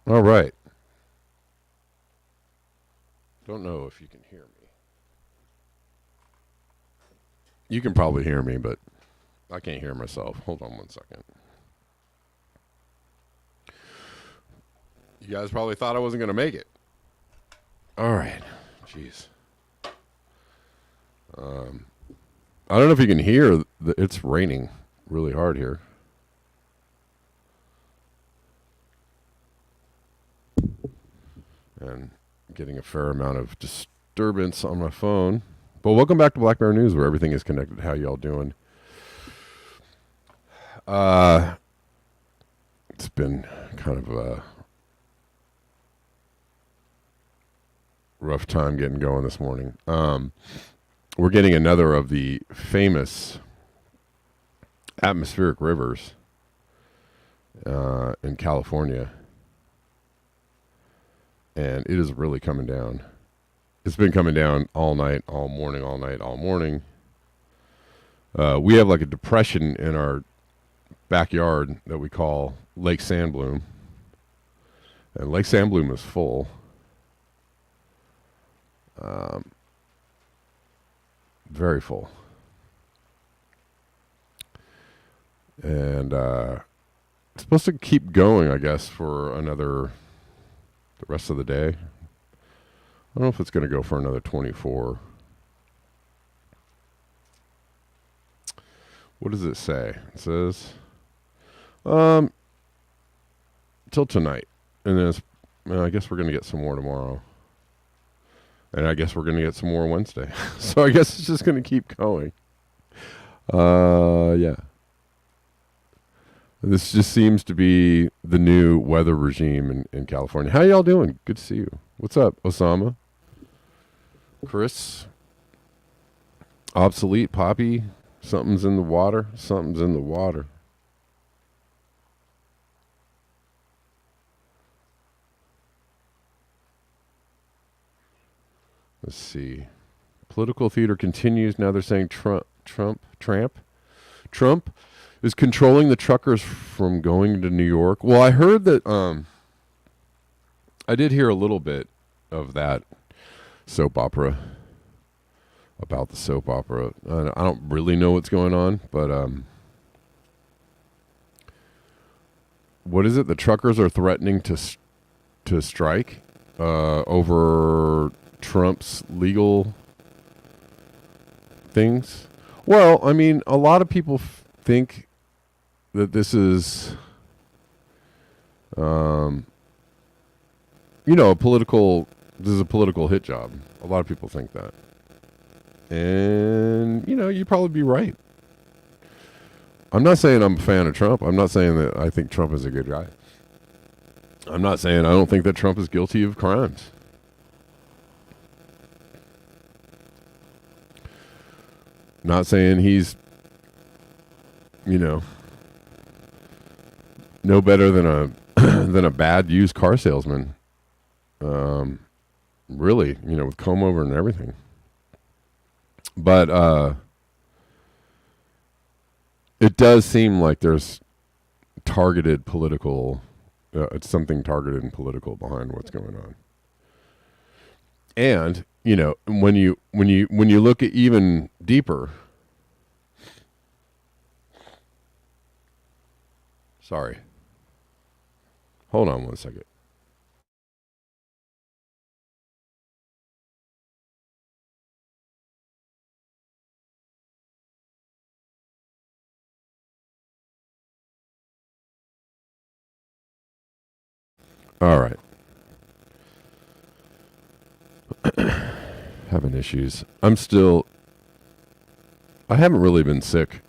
All right. Don't know if you can hear me. You can probably hear me, but I can't hear myself. Hold on one second. You guys probably thought I wasn't going to make it. All right. Jeez. I don't know if you can hear. It's raining really hard here. And getting a fair amount of disturbance on my phone. But welcome back to Black Bear News, where everything is connected. How y'all doing? It's been kind of a rough time getting going this morning. We're getting another of the famous atmospheric rivers in California. And it is really coming down. It's been coming down all night, all morning, all night, all morning. We have like a depression in our backyard that we call Lake Sandbloom. And Lake Sandbloom is full. Very full. And it's supposed to keep going, I guess, for the rest of the day. I don't know if it's going to go for another 24. What does it say? It says, till tonight. And then I guess we're going to get some more tomorrow. And I guess we're going to get some more Wednesday. So I guess it's just going to keep going. Yeah. This just seems to be the new weather regime in California. How y'all doing? Good to see you. What's up, Osama? Chris? Obsolete? Poppy? Something's in the water? Something's in the water. Let's see. Political theater continues. Now they're saying Trump is controlling the truckers from going to New York. Well, I heard that, I did hear a little bit of that soap opera, about the soap opera. I don't really know what's going on, but what is it? The truckers are threatening to strike over Trump's legal things. Well, I mean, a lot of people think that this is, a political hit job. A lot of people think that. And, you'd probably be right. I'm not saying I'm a fan of Trump. I'm not saying that I think Trump is a good guy. I'm not saying I don't think that Trump is guilty of crimes. Not saying he's, no better than a bad used car salesman. Really, with comb over and everything. But it does seem like there's targeted political. It's something targeted and political behind what's going on. And when you look at even deeper. Sorry. Hold on one second. All right. Having issues. I haven't really been sick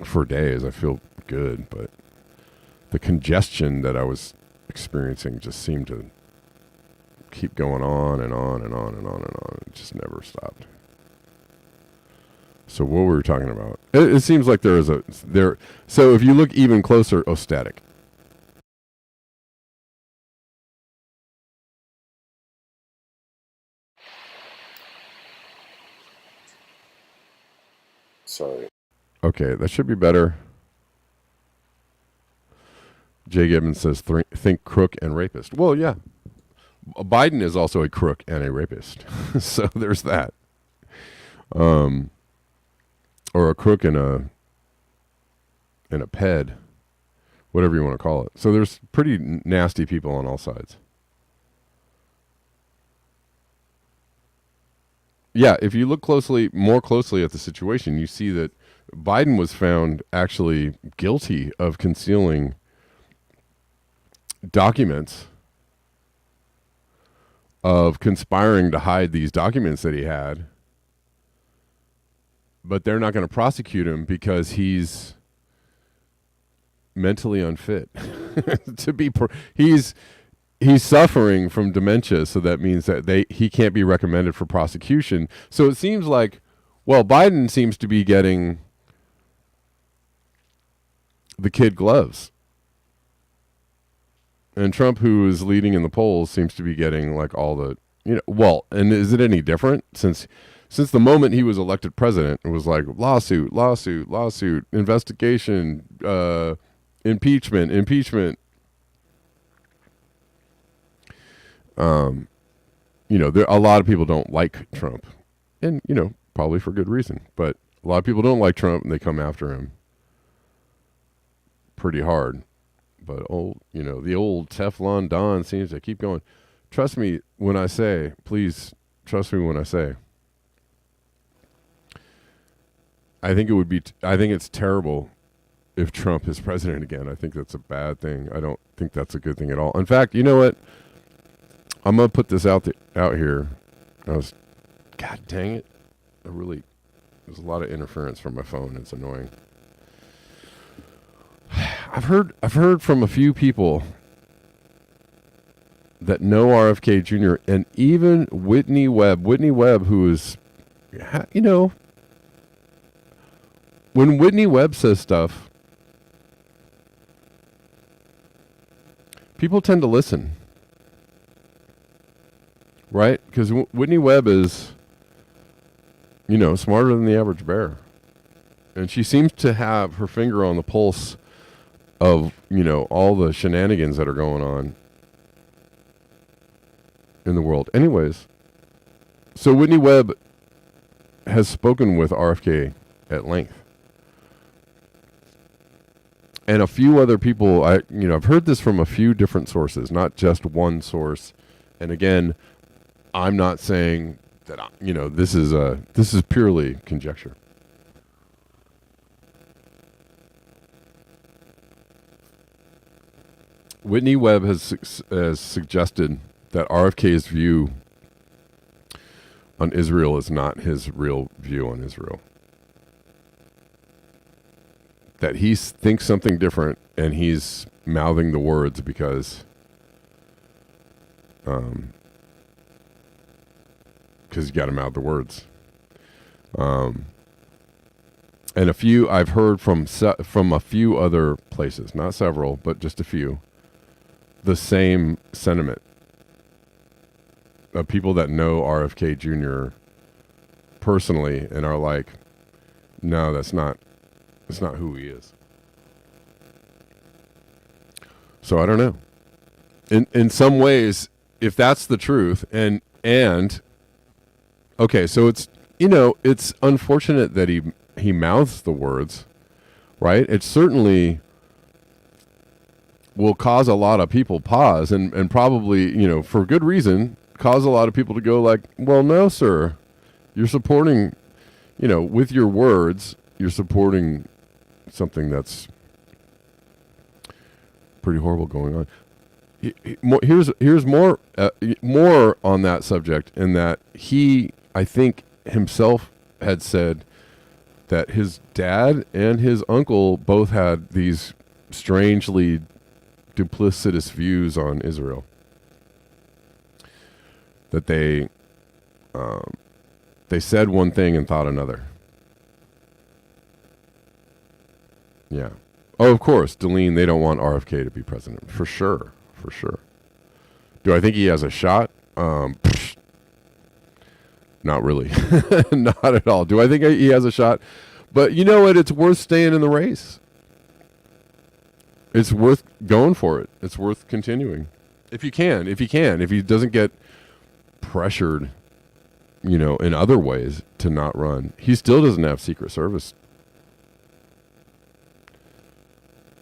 for days. I feel good, but the congestion that I was experiencing just seemed to keep going on and on and on and on and on. It just never stopped. So what were we talking about? It seems like there is there. So if you look even closer, static. Sorry. Okay, that should be better. Jay Gibbons says, think crook and rapist. Well, yeah. Biden is also a crook and a rapist. So there's that. Or a crook and a ped. Whatever you want to call it. So there's pretty nasty people on all sides. Yeah, if you look more closely at the situation, you see that Biden was found actually guilty of concealing documents, of conspiring to hide these documents that he had. But they're not going to prosecute him because he's mentally unfit to be. He's suffering from dementia, so that means that he can't be recommended for prosecution. So it seems like, well, Biden seems to be getting the kid gloves. And Trump, who is leading in the polls, seems to be getting like all the, well, and is it any different since the moment he was elected president, it was like lawsuit, investigation, impeachment. There a lot of people don't like Trump, and probably for good reason. But a lot of people don't like Trump, and they come after him pretty hard. But the old Teflon Don seems to keep going. Trust me when I say, please trust me when I say, I think it's terrible if Trump is president again. I think that's a bad thing. I don't think that's a good thing at all. In fact, you know what? I'm going to put this out here. God dang it. There's a lot of interference from my phone. It's annoying. I've heard from a few people that know RFK Jr. and even Whitney Webb, who is, when Whitney Webb says stuff, people tend to listen. Right? Because Whitney Webb is, smarter than the average bear. And she seems to have her finger on the pulse of, all the shenanigans that are going on in the world. Anyways, so Whitney Webb has spoken with RFK at length. And a few other people, I've heard this from a few different sources, not just one source. And again, I'm not saying that, this is purely conjecture. Whitney Webb has suggested that RFK's view on Israel is not his real view on Israel. That he thinks something different, and he's mouthing the words because you got to mouth the words. And I've heard from a few other places, not several, but just a few, the same sentiment of people that know RFK Jr. personally and are like, no, that's not who he is. So I don't know. In some ways, if that's the truth, and okay, so it's it's unfortunate that he mouths the words, right? It certainly will cause a lot of people pause and probably, for good reason, cause a lot of people to go like, well, no, sir, you're supporting, with your words, you're supporting something that's pretty horrible going on. Here's more on that subject, in that he, I think, himself had said that his dad and his uncle both had these strangely duplicitous views on Israel. That they said one thing and thought another. Yeah. Oh, of course, Deline, they don't want RFK to be president. For sure. For sure. Do I think he has a shot? Not really. Not at all. Do I think he has a shot? But you know what? It's worth staying in the race. It's worth going for it. It's worth continuing. If you can. If he doesn't get pressured, in other ways to not run. He still doesn't have Secret Service.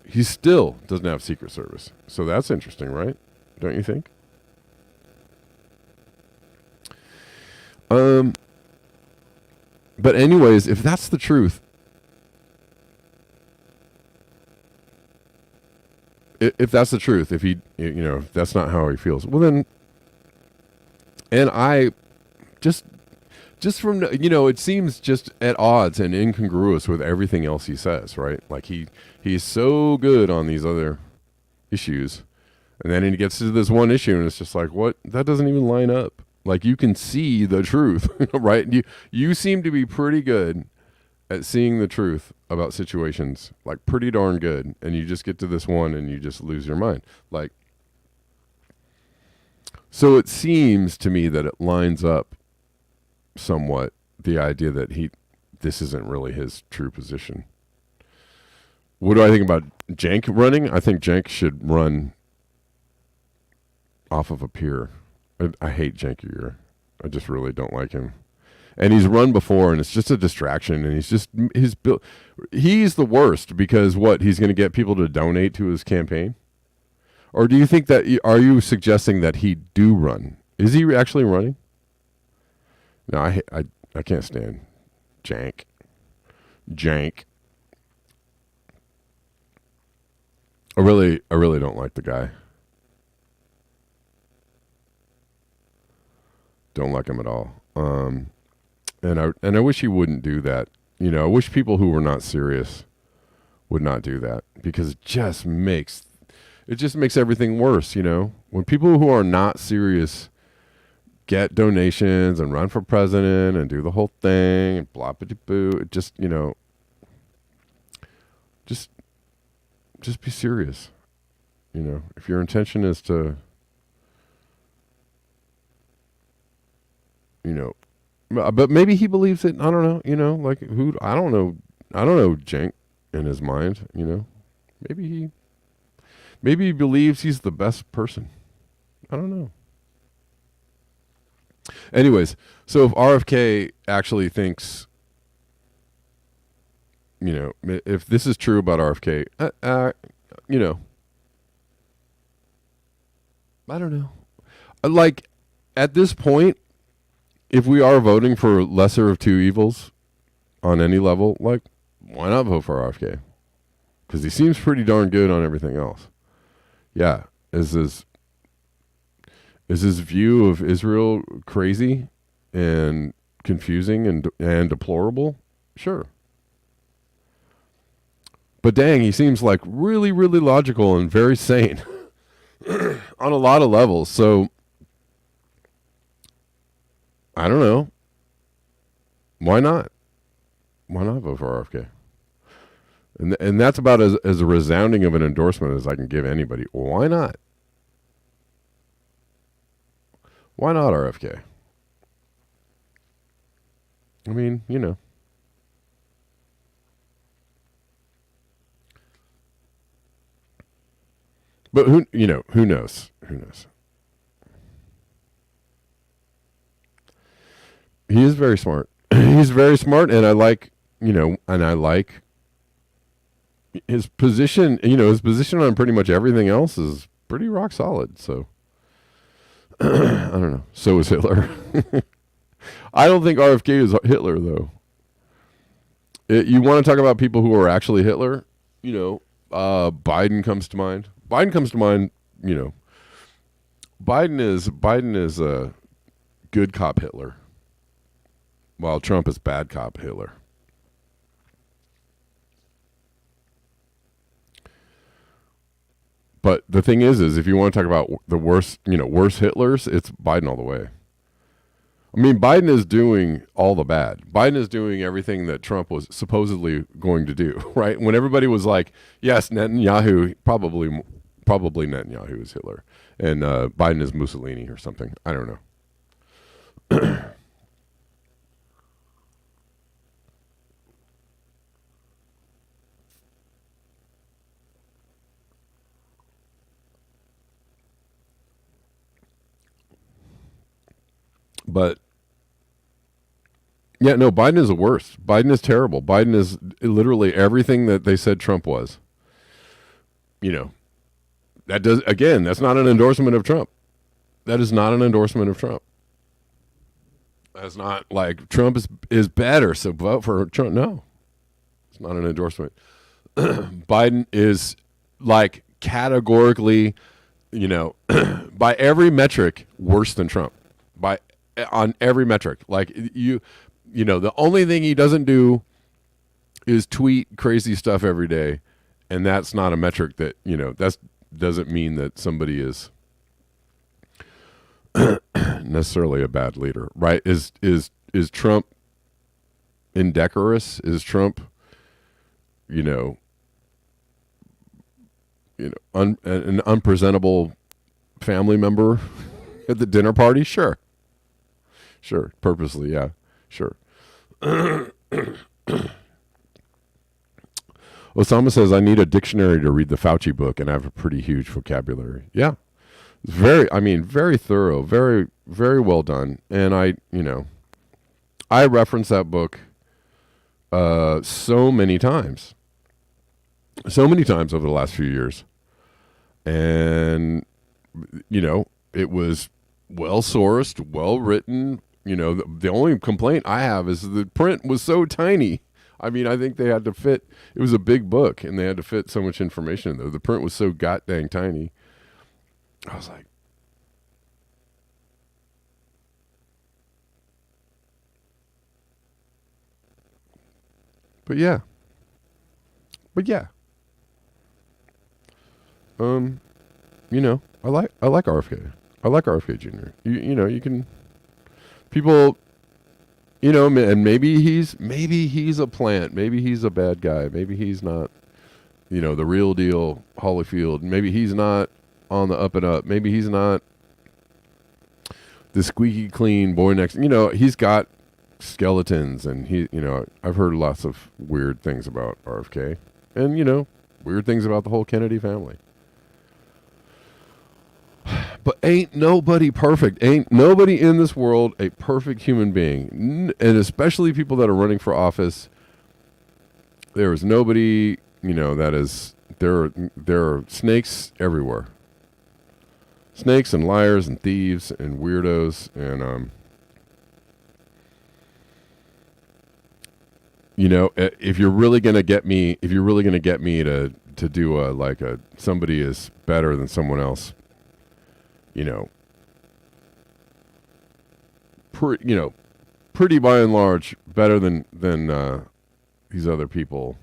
He still doesn't have Secret Service. So that's interesting, right? Don't you think? But anyways, if that's the truth, if that's the truth, if he, if that's not how he feels, well then, and I just from, it seems just at odds and incongruous with everything else he says, right? Like he's so good on these other issues, and then he gets to this one issue and it's just like, what? That doesn't even line up. Like, you can see the truth, right? You seem to be pretty good at seeing the truth about situations, like pretty darn good, and you just get to this one and you just lose your mind. Like, so it seems to me that it lines up somewhat, the idea that this isn't really his true position. What do I think about Cenk running? I think Cenk should run off of a pier. I hate Cenk Uygur. I just really don't like him. And he's run before, and it's just a distraction. And he's the worst, because he's going to get people to donate to his campaign? Or do you think that, are you suggesting that he do run? Is he actually running? No, I can't stand Cenk. I really don't like the guy. Don't like him at all. And I wish he wouldn't do that. I wish people who were not serious would not do that, because it just makes everything worse. When people who are not serious get donations and run for president and do the whole thing and blah blah boo, it just just be serious. If your intention is to but maybe he believes it. I don't know. Like, who? I don't know Cenk in his mind. Maybe he believes he's the best person. I don't know. Anyways, so if RFK actually thinks, if this is true about RFK, I don't know. Like, at this point, if we are voting for lesser of two evils on any level, like, why not vote for RFK? Because he seems pretty darn good on everything else. Yeah. Is his view of Israel crazy and confusing and deplorable? Sure. But dang, he seems like really, really logical and very sane on a lot of levels. So I don't know. Why not? Why not vote for RFK? And that's about as a resounding of an endorsement as I can give anybody. Why not? Why not RFK? I mean, But who knows? Who knows? He is very smart. He's very smart, and I like, and I like his position. His position on pretty much everything else is pretty rock solid. So I don't know. So is Hitler. I don't think RFK is Hitler, though. You want to talk about people who are actually Hitler? Biden comes to mind. Biden comes to mind. Biden is a good cop Hitler, while Trump is bad cop Hitler. But the thing is if you want to talk about the worst Hitlers, it's Biden all the way. I mean, Biden is doing all the bad. Biden is doing everything that Trump was supposedly going to do, right? When everybody was like, yes, Netanyahu, probably Netanyahu is Hitler, and Biden is Mussolini or something. I don't know. But yeah, no, Biden is the worst. Biden is terrible. Biden is literally everything that they said Trump was. That's not an endorsement of Trump. That is not an endorsement of Trump. That's not like Trump is better, so vote for Trump. No, it's not an endorsement. Biden is like categorically, by every metric, worse than Trump. On every metric. Like the only thing he doesn't do is tweet crazy stuff every day, and that's not a metric that that doesn't mean that somebody is necessarily a bad leader, right? Is Trump indecorous? Is Trump an unpresentable family member at the dinner party? Sure, purposely, yeah, sure. Osama says, I need a dictionary to read the Fauci book, and I have a pretty huge vocabulary. Yeah. It's very thorough, very, very well done. And I reference that book so many times over the last few years. And, it was well sourced, well written. The only complaint I have is the print was so tiny. I mean, I think they had to fit, it was a big book, and they had to fit so much information in there. The print was so god dang tiny. I was like, but yeah. I like RFK. I like RFK Jr. You can, people, and maybe he's a plant. Maybe he's a bad guy. Maybe he's not, the real deal Holyfield. Maybe he's not on the up and up. Maybe he's not the squeaky clean boy next. He's got skeletons, and I've heard lots of weird things about RFK, and weird things about the whole Kennedy family. But ain't nobody perfect. Ain't nobody in this world a perfect human being. And especially people that are running for office. There is nobody, that is, there are snakes everywhere. Snakes and liars and thieves and weirdos. And, if you're really going to get me, to do somebody is better than someone else, pretty by and large better than these other people.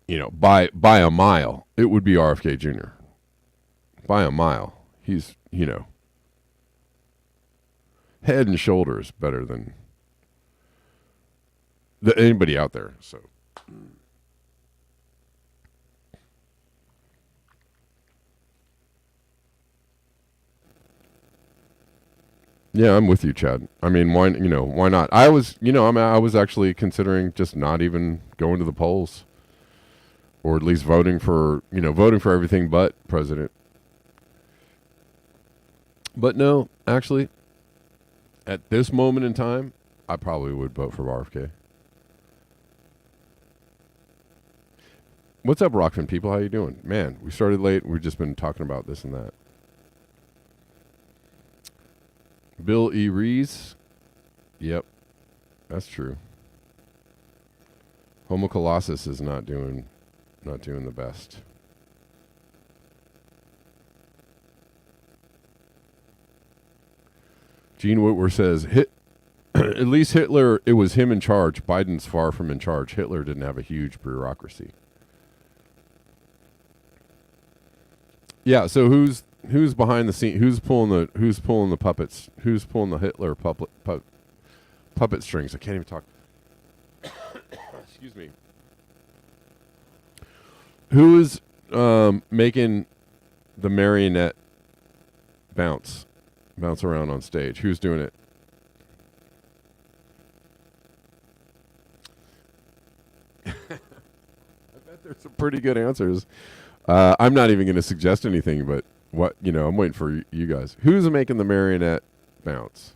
By a mile, it would be RFK Jr. By a mile, he's head and shoulders better than anybody out there. So. Yeah, I'm with you, Chad. I mean, why not? I was actually considering just not even going to the polls. or at least voting for everything but president. But no, actually, at this moment in time, I probably would vote for RFK. What's up, Rockfin people? How you doing? Man, we started late. We've just been talking about this and that. Bill E. Rees. Yep, that's true. Homo Colossus is not doing the best. Gene Whitwer says, at least Hitler, it was him in charge. Biden's far from in charge. Hitler didn't have a huge bureaucracy. Yeah, so who's behind the scene? Who's pulling the puppets? Who's pulling the Hitler puppet strings? I can't even talk. Excuse me. Who is making the marionette bounce around on stage? Who's doing it? I bet there's some pretty good answers. I'm not even going to suggest anything, but I'm waiting for you guys. Who's making the marionette bounce?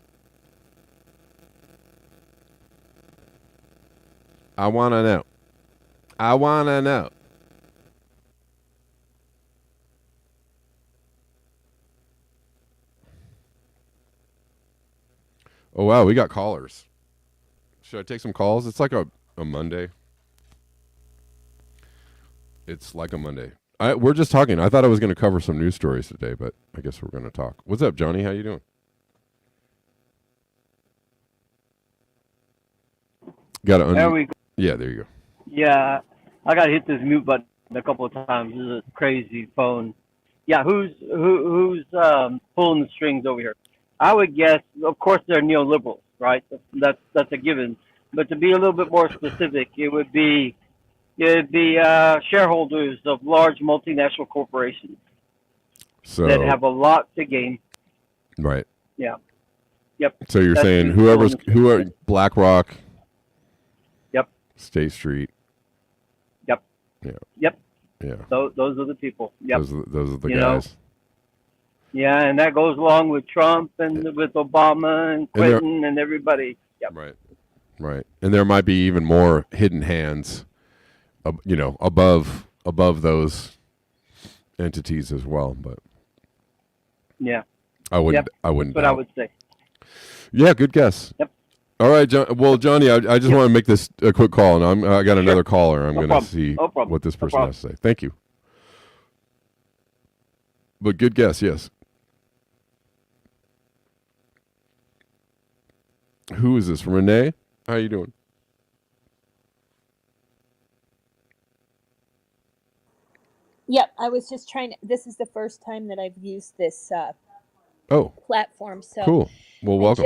I want to know. Oh, wow, we got callers. Should I take some calls? It's like a Monday. It's like a Monday. We're just talking. I thought I was going to cover some news stories today, but I guess we're going to talk. What's up, Johnny? How you doing? Got to There we go. Yeah, there you go. Yeah, I got to hit this mute button a couple of times. This is a crazy phone. Yeah, who's pulling the strings over here? I would guess, of course, they're neoliberals, right? That's a given. But to be a little bit more specific, it'd be shareholders of large multinational corporations that have a lot to gain. Right. Yeah. Yep. So you're saying who are BlackRock? Yep. State Street. Yep. Yeah. Yep. Yeah. Those are the people. Yep. Those are the guys. Yeah, and that goes along with Trump and with Obama and Clinton and everybody. Yep. Right. And there might be even more hidden hands, above those entities as well. But yeah, I wouldn't. Yep. I wouldn't. That's what I would say. Yeah, good guess. Yep. All right, Johnny, I just want to make this a quick call, and I got another caller. I'm going to see what this person has to say. Thank you. But good guess, yes. Who is this? Renee? How you doing? Yep, I was just trying to. This is the first time that I've used this platform. So cool. Well, welcome.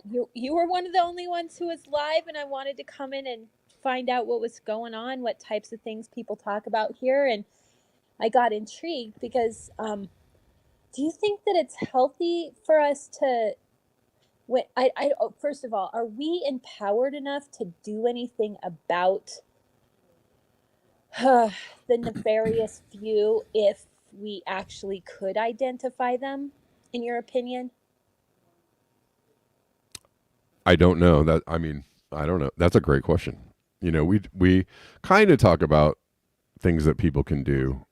You were one of the only ones who was live, and I wanted to come in and find out what was going on, what types of things people talk about here, and I got intrigued because do you think that it's healthy for us to? First of all, are we empowered enough to do anything about the nefarious few if we actually could identify them, in your opinion? I don't know. I don't know. That's a great question. We kind of talk about things that people can do.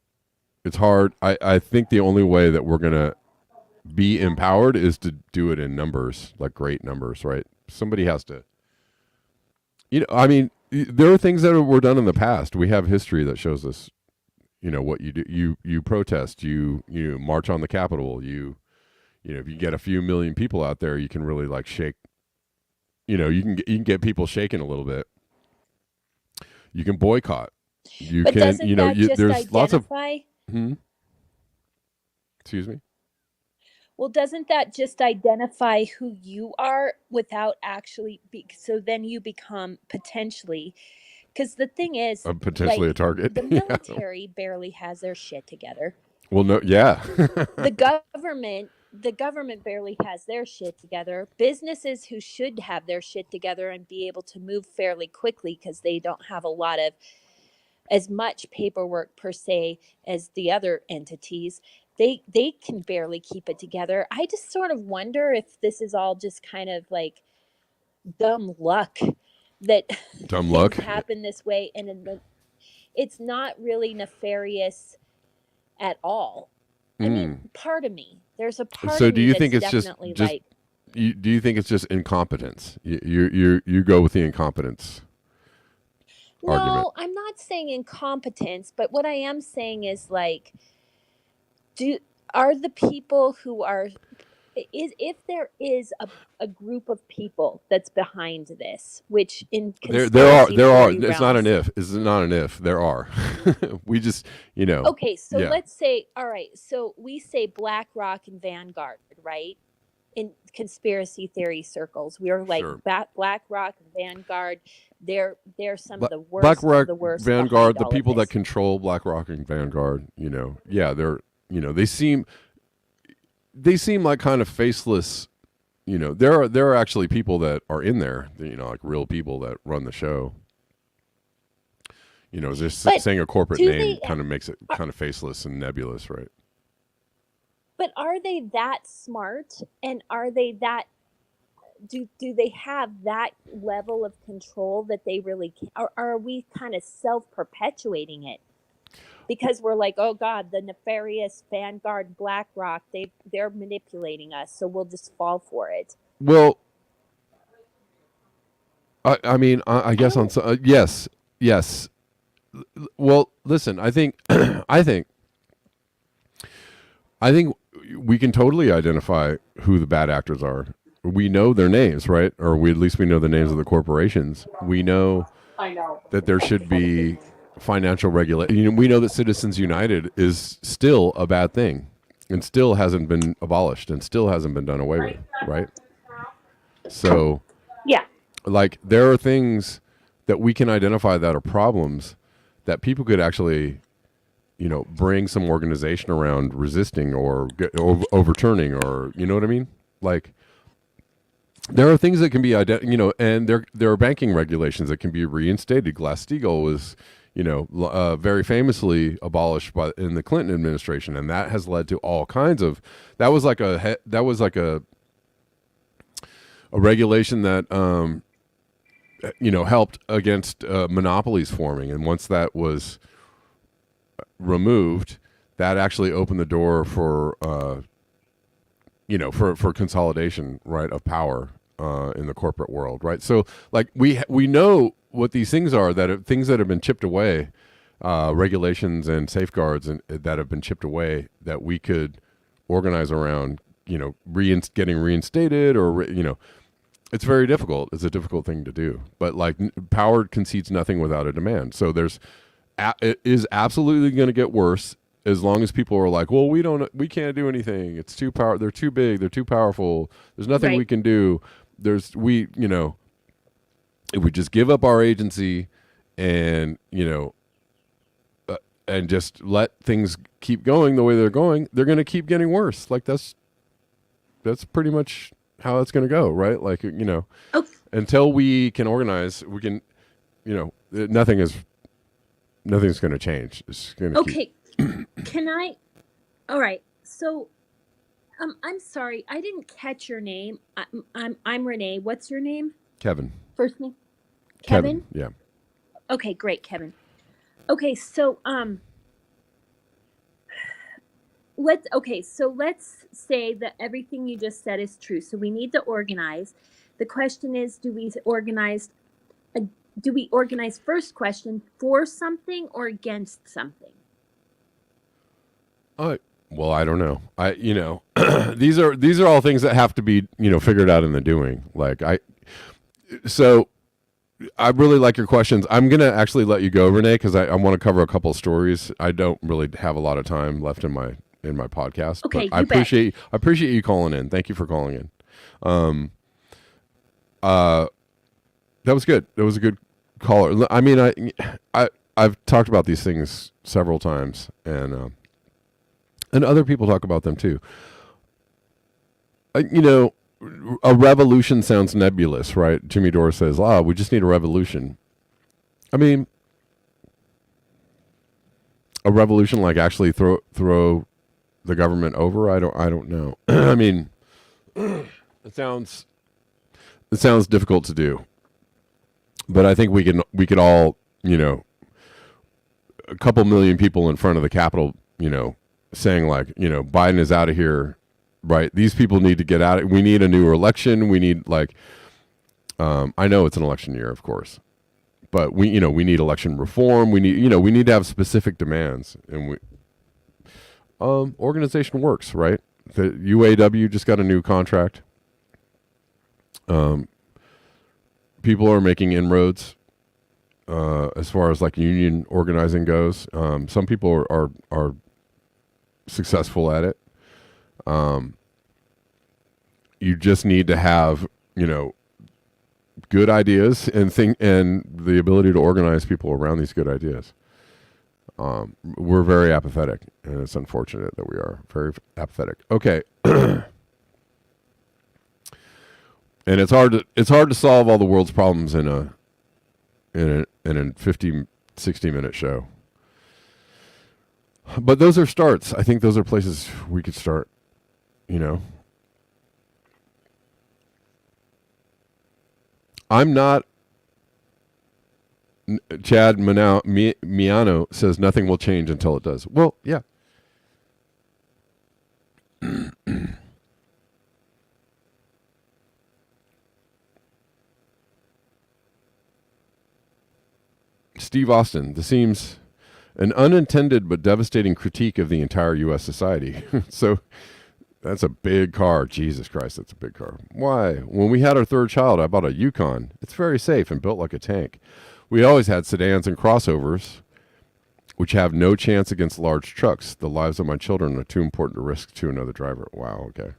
It's hard. I think the only way that we're going to be empowered is to do it in numbers, like great numbers, right? Somebody has to, there are things that were done in the past. We have history that shows us, what you do. You protest, you march on the Capitol, if you get a few million people out there, you can really like shake, you can get people shaking a little bit. You can boycott. There's lots of, excuse me? Well, doesn't that just identify who you are without actually so then you become potentially, because the thing is, potentially a target. The military barely has their shit together. Well, no, yeah. The government barely has their shit together. Businesses who should have their shit together and be able to move fairly quickly because they don't have a lot of as much paperwork per se as the other entities. They can barely keep it together. I just sort of wonder if this is all just kind of like dumb luck that Dumb things luck. happen this way, and it's not really nefarious at all. I mean, part of me, there's a part So of do me you that's think it's just definitely just like, do you think it's just incompetence? You go with the incompetence argument. no, I'm not saying incompetence, but what I am saying is like, do are the people who are is if there is a group of people that's behind this, which in conspiracy There are. theory It's not an realms. if. It's not an if. There are. We just Okay, so yeah. let's say, all right, so we say BlackRock and Vanguard, right? In conspiracy theory circles, we are like Sure. BlackRock and Vanguard. They're some of the worst of BlackRock, the worst Vanguard, behind the all of people that this. control BlackRock and Vanguard, yeah, they're, they seem like kind of faceless. There are actually people that are in there, like real people that run the show. Just But saying a corporate do name they? kind of makes it kind of faceless and nebulous, right? But are they that smart? And are they that? Do they have that level of control that they really can? Or are we kind of self perpetuating it? Because we're like, oh God, the nefarious Vanguard, BlackRock, they're manipulating us, so we'll just fall for it. Well, I mean, I guess on yes, yes. Well, listen, I think, I think we can totally identify who the bad actors are. We know their names, right? Or at least we know the names of the corporations. We know that there should be financial regulation. We know that Citizens United is still a bad thing, and still hasn't been abolished, and still hasn't been done away with, right? So, Yeah. like, there are things that we can identify that are problems that people could actually, bring some organization around resisting or overturning, or you know what I mean? Like, there are things that can be, and there are banking regulations that can be reinstated. Glass-Steagall was, very famously abolished in the Clinton administration, and that has led to all kinds of. That was like a regulation that helped against monopolies forming, and once that was removed, that actually opened the door for for consolidation, right, of power in the corporate world, right? So, like, we know what these things are, things that have been chipped away, regulations and safeguards and that have been chipped away, that we could organize around, getting reinstated, or it's very difficult. It's a difficult thing to do, but like, power concedes nothing without a demand. So it is absolutely going to get worse. As long as people are like, well, we can't do anything. It's too they're too big. They're too powerful. There's nothing we can do. If we just give up our agency and, and just let things keep going the way they're going, they're going to keep getting worse. Like, that's pretty much how it's going to go. Right. Like, Okay. until we can organize, we can, nothing's going to change. It's going to Okay. Can I? All right. So, I'm sorry, I didn't catch your name. I'm Renee. What's your name? Kevin. First name? Kevin? Yeah. Okay, great, Kevin. Okay, so let's say that everything you just said is true. So we need to organize. The question is, do we organize, first question, for something or against something? Well, I don't know. These are all things that have to be, figured out in the doing. Like, so I really like your questions. I'm going to actually let you go, Renee, because I want to cover a couple of stories. I don't really have a lot of time left in my podcast. Okay, but I appreciate you calling in. Thank you for calling in. That was good. That was a good caller. I mean, I've talked about these things several times, and other people talk about them too. A revolution sounds nebulous, right? Jimmy Dore says, we just need a revolution. I mean, a revolution, like actually throw the government over. I don't know. I mean, it sounds difficult to do, but I think we could all, a couple million people in front of the Capitol, saying like, Biden is out of here, right? These people need to get out. We need a new election. We need like, I know it's an election year, of course, but we need election reform. We need to have specific demands, and organization works, right? The UAW just got a new contract. People are making inroads as far as like union organizing goes. Some people are successful at it. You just need to have good ideas and the ability to organize people around these good ideas. We're very apathetic, and it's unfortunate that we are very apathetic. Okay. And it's hard to solve all the world's problems in a 50, 60-minute show. But those are starts. I think those are places we could start, I'm not. Chad Miano says nothing will change until it does. Well, yeah. Steve Austin, this seems an unintended but devastating critique of the entire U.S. society. So that's a big car. Jesus Christ, that's a big car. Why? When we had our third child, I bought a Yukon. It's very safe and built like a tank. We always had sedans and crossovers, which have no chance against large trucks. The lives of my children are too important to risk to another driver. Wow, okay.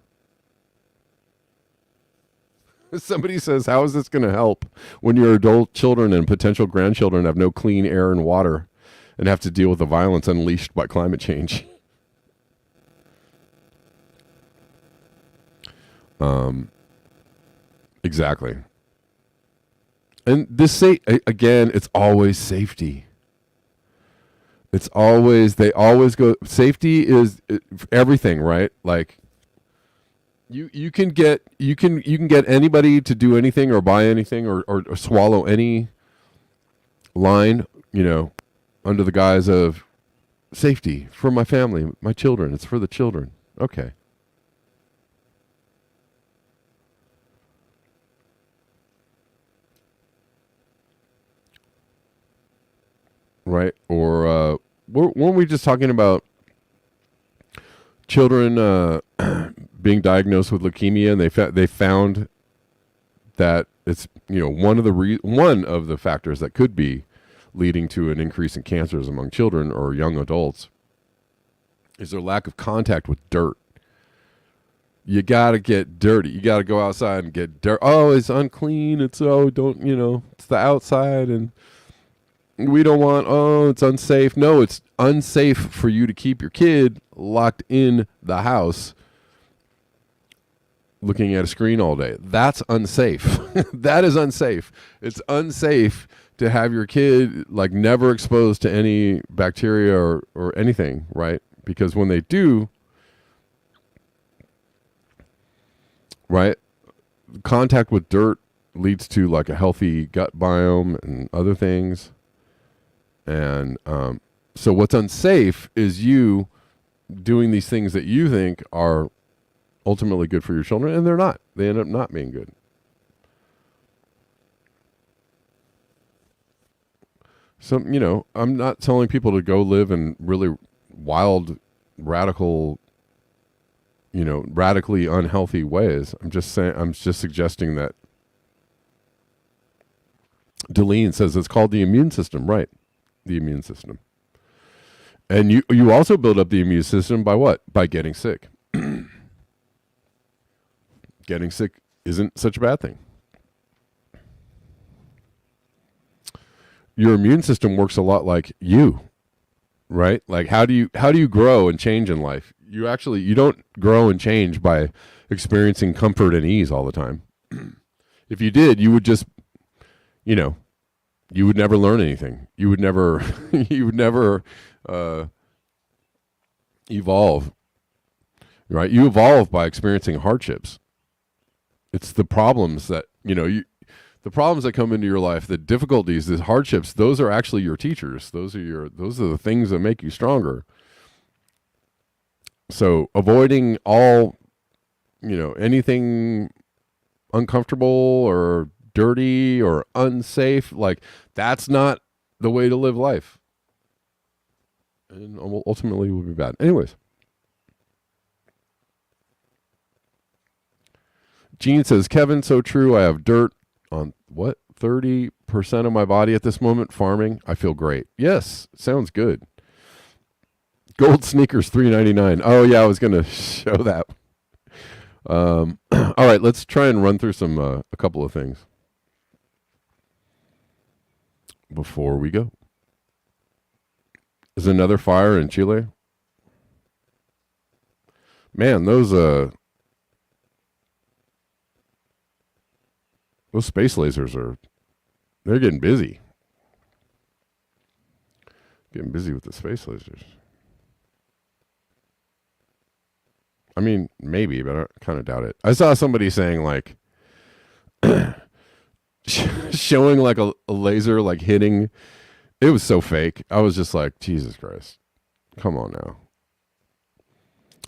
Somebody says, how is this going to help when your adult children and potential grandchildren have no clean air and water and have to deal with the violence unleashed by climate change? Exactly. And this again, it's always safety. It's always, they always go, safety is everything, right? Like you can get anybody to do anything or buy anything or swallow any line, under the guise of safety for my family, my children. It's for the children. Okay. Right? Or weren't we just talking about children being diagnosed with leukemia, and they found that it's one of the factors that could be leading to an increase in cancers among children or young adults is their lack of contact with dirt. You got to get dirty. You got to go outside and get dirt. Oh, it's unclean. It's it's the outside, and we don't want, it's unsafe. No, it's unsafe for you to keep your kid locked in the house looking at a screen all day. That's unsafe. That is unsafe. It's unsafe to have your kid like never exposed to any bacteria or anything, right? Because when they do, right, contact with dirt leads to like a healthy gut biome and other things. And so what's unsafe is you doing these things that you think are ultimately good for your children, and they're not. They end up not being good. So, I'm not telling people to go live in really wild, radical, radically unhealthy ways. I'm just suggesting that. Deline says it's called the immune system, right? The immune system. And you also build up the immune system by what? By getting sick. Getting sick isn't such a bad thing. Your immune system works a lot like you, right? Like how do you grow and change in life? You don't grow and change by experiencing comfort and ease all the time. If you did, you would just, you would never learn anything. You would never evolve, right? You evolve by experiencing hardships. It's the problems that, the problems that come into your life, the difficulties, the hardships, those are actually your teachers. Those are the things that make you stronger. So avoiding all, anything uncomfortable or dirty or unsafe, like that's not the way to live life. And ultimately will be bad. Anyways. Gene says, Kevin, so true. I have dirt on 30% of my body at this moment, farming. I feel great. Yes, sounds good. Gold sneakers, $3.99. Oh yeah, I was gonna show that. All right, let's try and run through a couple of things before we go. Is another fire in Chile? Man, those space lasers they're getting busy. Getting busy with the space lasers. I mean, maybe, but I kind of doubt it. I saw somebody saying like showing like a laser like hitting. It was so fake. I was just like, Jesus Christ. Come on now.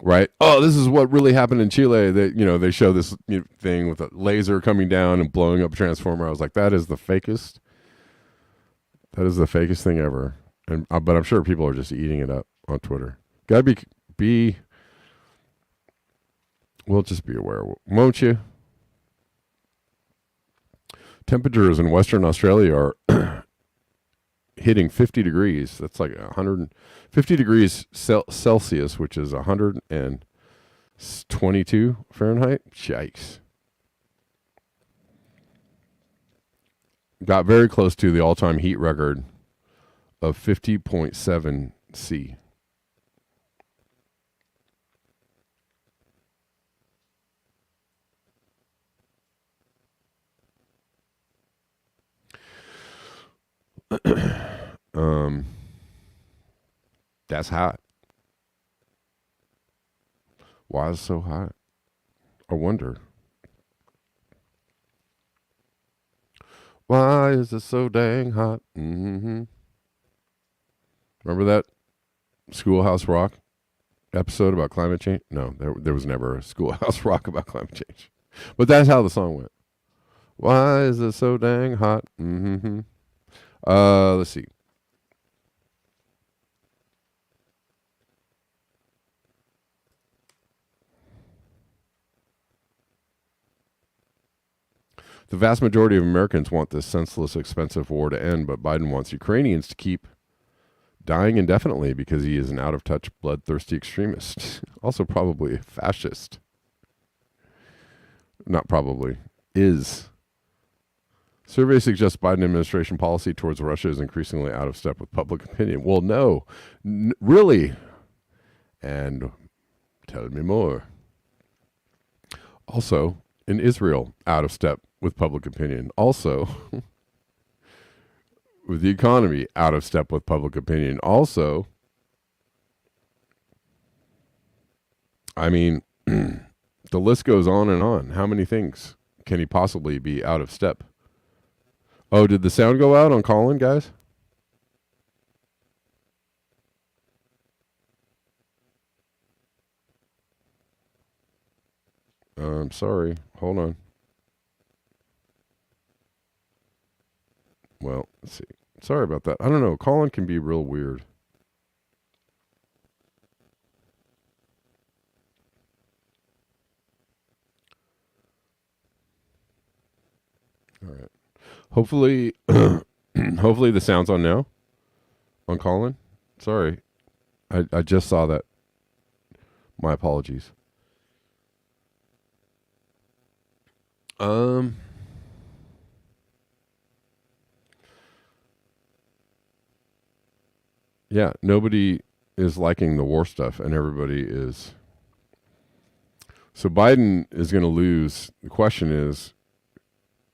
Right? Oh, this is what really happened in Chile. They show this thing with a laser coming down and blowing up a transformer. I was like, that is the fakest. That is the fakest thing ever. But I'm sure people are just eating it up on Twitter. Gotta be. Well, just be aware, won't you? Temperatures in Western Australia are hitting 50 degrees. That's like 150 degrees Celsius, which is 122 Fahrenheit. Yikes. Got very close to the all-time heat record of 50.7 C. That's hot. Why is it so hot? I wonder. Why is it so dang hot? Mm-hmm. Remember that Schoolhouse Rock episode about climate change? No, there was never a Schoolhouse Rock about climate change. But that's how the song went. Why is it so dang hot? Mm-hmm. Let's see. The vast majority of Americans want this senseless, expensive war to end, but Biden wants Ukrainians to keep dying indefinitely because he is an out-of-touch, bloodthirsty extremist. Also probably a fascist. Not probably. Is. Survey suggests Biden administration policy towards Russia is increasingly out of step with public opinion. Well, no. Really? And tell me more. Also, in Israel, out of step with public opinion. Also, with the economy, out of step with public opinion. Also, I mean, the list goes on and on. How many things can he possibly be out of step? Oh, did the sound go out on Colin, guys? I'm sorry. Hold on. Well, let's see. Sorry about that. I don't know. Colin can be real weird. All right. Hopefully, hopefully the sound's on now. On Colin. Sorry. I just saw that. My apologies. Yeah, nobody is liking the war stuff, and everybody is. So Biden is going to lose. The question is,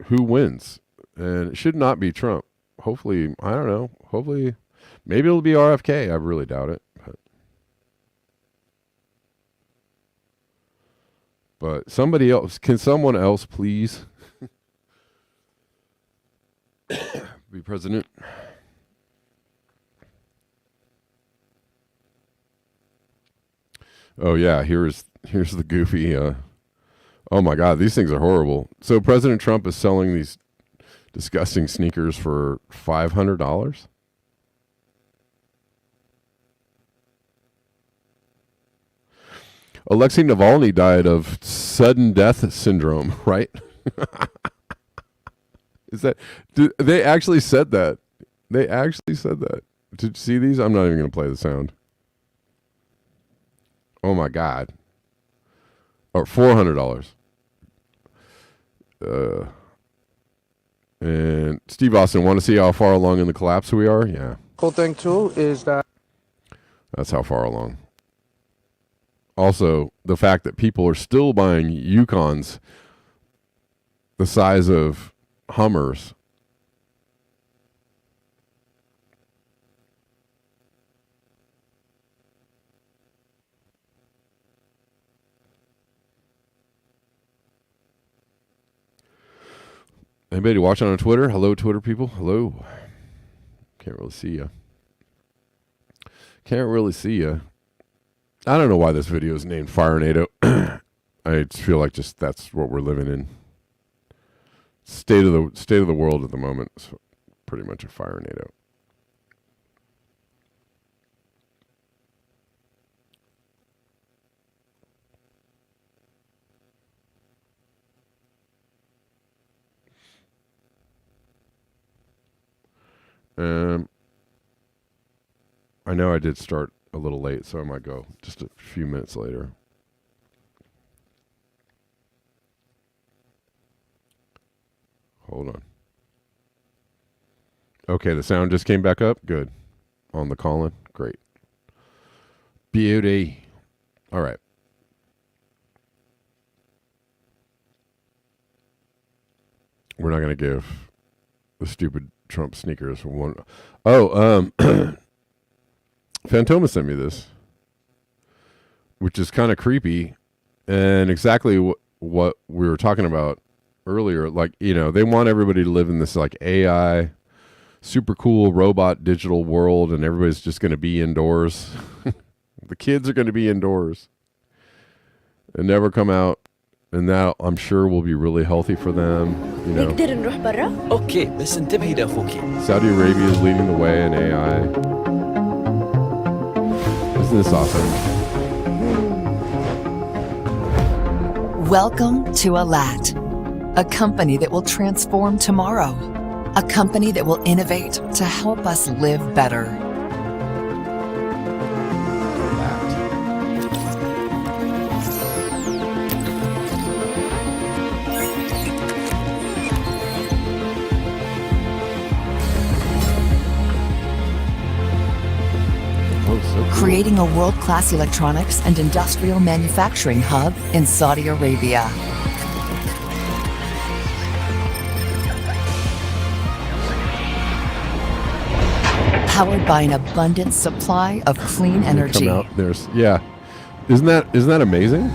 who wins? And it should not be Trump. Hopefully, I don't know. Hopefully, maybe it'll be RFK. I really doubt it. But But somebody else, can someone else please be president? Oh yeah, here's the goofy. Oh my God, these things are horrible. So President Trump is selling these disgusting sneakers for $500. Alexei Navalny died of sudden death syndrome, right? Is that? They actually said that. They actually said that. Did you see these? I'm not even going to play the sound. Oh my God. Or $400. And Steve Austin, want to see how far along in the collapse we are? Yeah. Cool thing too is that That's how far along. Also, the fact that people are still buying Yukons the size of Hummers. Anybody watching on Twitter? Hello, Twitter people. Hello. Can't really see you. Can't really see you. I don't know why this video is named Firenado. I just feel like that's what we're living in. State of the world at the moment is pretty much a Firenado. I know I did start a little late, so I might go just a few minutes later. Hold on. Okay, the sound just came back up. Good. On the call-in. Great. Beauty. All right. We're not going to give the stupid Trump sneakers one. Oh, Fantoma sent me this, which is kind of creepy and exactly what we were talking about earlier. Like, you know, they want everybody to live in this like AI, super cool robot digital world, and everybody's just going to be indoors. The kids are going to be indoors and never come out. And that, I'm sure, will be really healthy for them. You know, اوكي بس انتبهي لاخوكي. Saudi Arabia is leading the way in AI. Isn't this awesome? Welcome to Alat, a company that will transform tomorrow, a company that will innovate to help us live better. Creating a world-class electronics and industrial manufacturing hub in Saudi Arabia. Powered by an abundant supply of clean energy. Come out, isn't that amazing?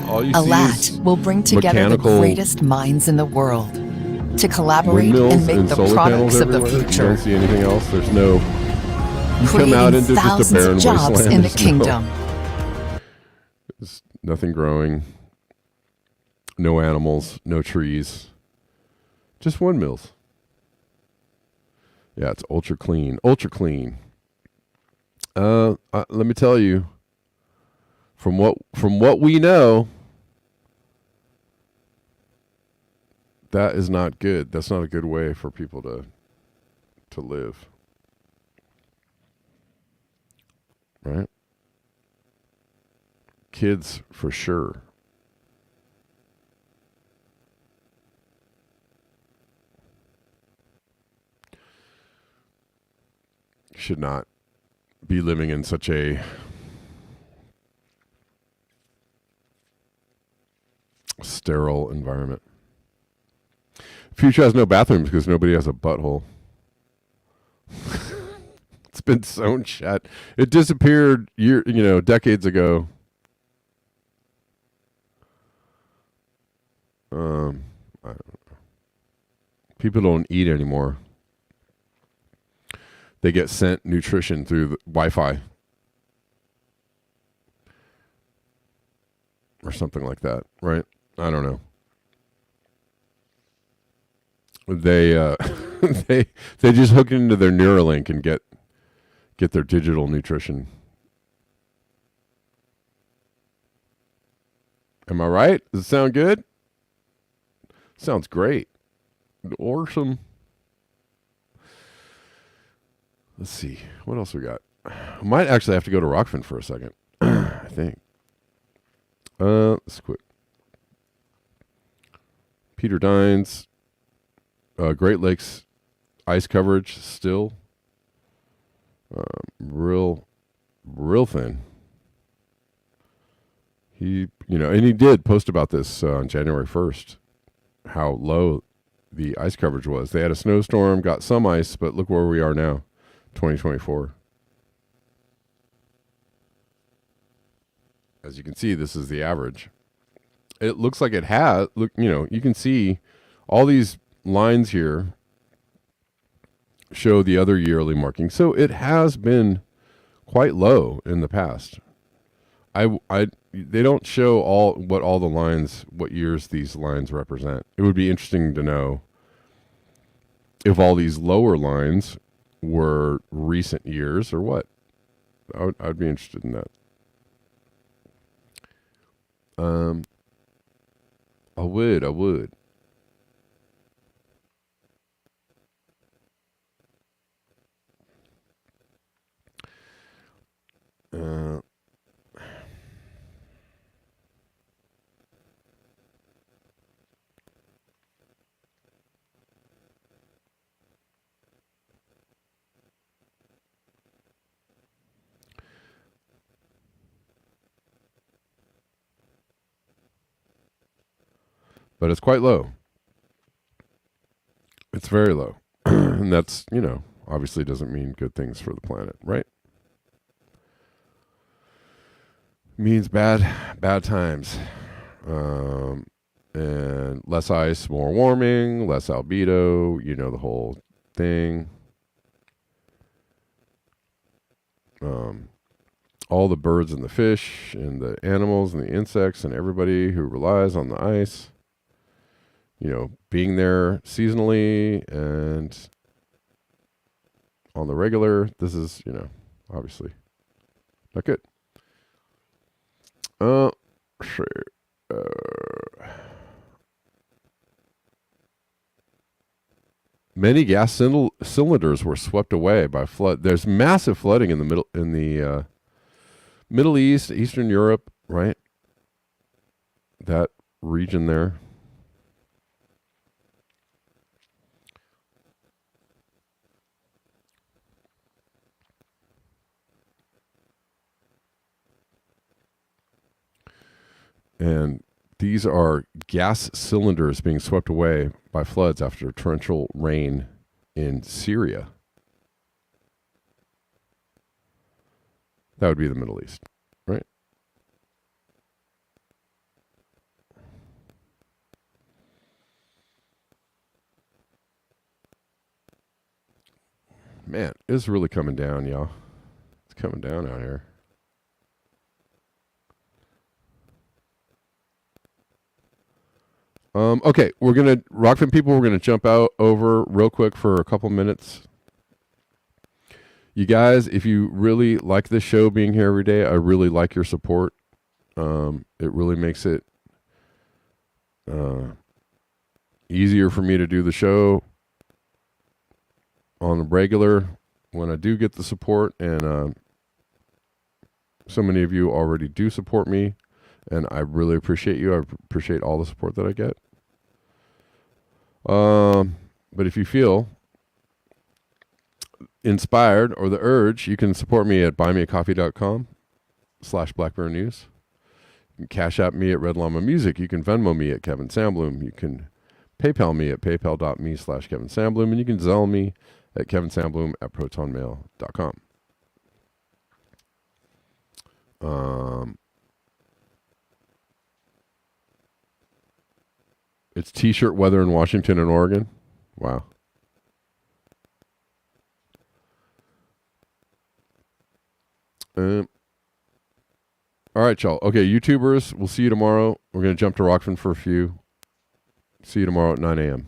All you see Alat is will bring together the mechanical greatest minds in the world to collaborate windmills and make and the solar products panels of the everywhere. You future. don't see anything else. There's no. You come Creating out into just a thousands barren of jobs wasteland. in the There's kingdom. There's nothing growing. No animals. No trees. Just windmills. Yeah, it's ultra clean. Ultra clean. Let me tell you. From what we know, that is not good. That's not a good way for people to live. Right? Kids for sure. Should not be living in such a sterile environment. Future has no bathrooms because nobody has a butthole. It's been sewn shut. It disappeared decades ago. I don't know. People don't eat anymore. They get sent nutrition through the Wi-Fi or something like that, right? I don't know. They they just hook it into their Neuralink and get their digital nutrition. Am I right? Does it sound good? Sounds great. Awesome. Let's see. What else we got? I might actually have to go to Rockfin for a second. I think. Let's quit. Peter Dines. Great Lakes ice coverage still real thin. He, and he did post about this on January 1st, how low the ice coverage was. They had a snowstorm, got some ice, but look where we are now, 2024. As you can see, this is the average. It looks like it has, you can see all these lines here show the other yearly markings. So it has been quite low in the past. They don't show what years these lines represent. It would be interesting to know if all these lower lines were recent years or what. I'd be interested in that. I would. But it's quite low. It's very low. And that's, obviously doesn't mean good things for the planet, right? Means bad times. And less ice, more warming, less albedo, the whole thing. All the birds and the fish and the animals and the insects and everybody who relies on the ice, being there seasonally and on the regular. This is, obviously not good. Sure. Many gas cylinders were swept away by flood. There's massive flooding in the Middle East, Eastern Europe, right? That region there. And these are gas cylinders being swept away by floods after torrential rain in Syria. That would be the Middle East, right? Man, it's really coming down, y'all. It's coming down out here. Okay, Rockfin people, we're gonna jump out over real quick for a couple minutes. You guys, if you really like this show being here every day, I really like your support. It really makes it easier for me to do the show on the regular when I do get the support, and so many of you already do support me, and I really appreciate you. I appreciate all the support that I get. But if you feel inspired or the urge, you can support me at buymeacoffee.com/BlackBearNews. You can Cash App me at Red Llama Music. You can Venmo me at Kevin Sandbloom. You can PayPal me at paypal.me/Kevin Sandbloom. And you can Zelle me at kevinsandbloom@protonmail.com. It's T-shirt weather in Washington and Oregon. Wow. All right, y'all. Okay, YouTubers, we'll see you tomorrow. We're going to jump to Rockfin for a few. See you tomorrow at 9 a.m.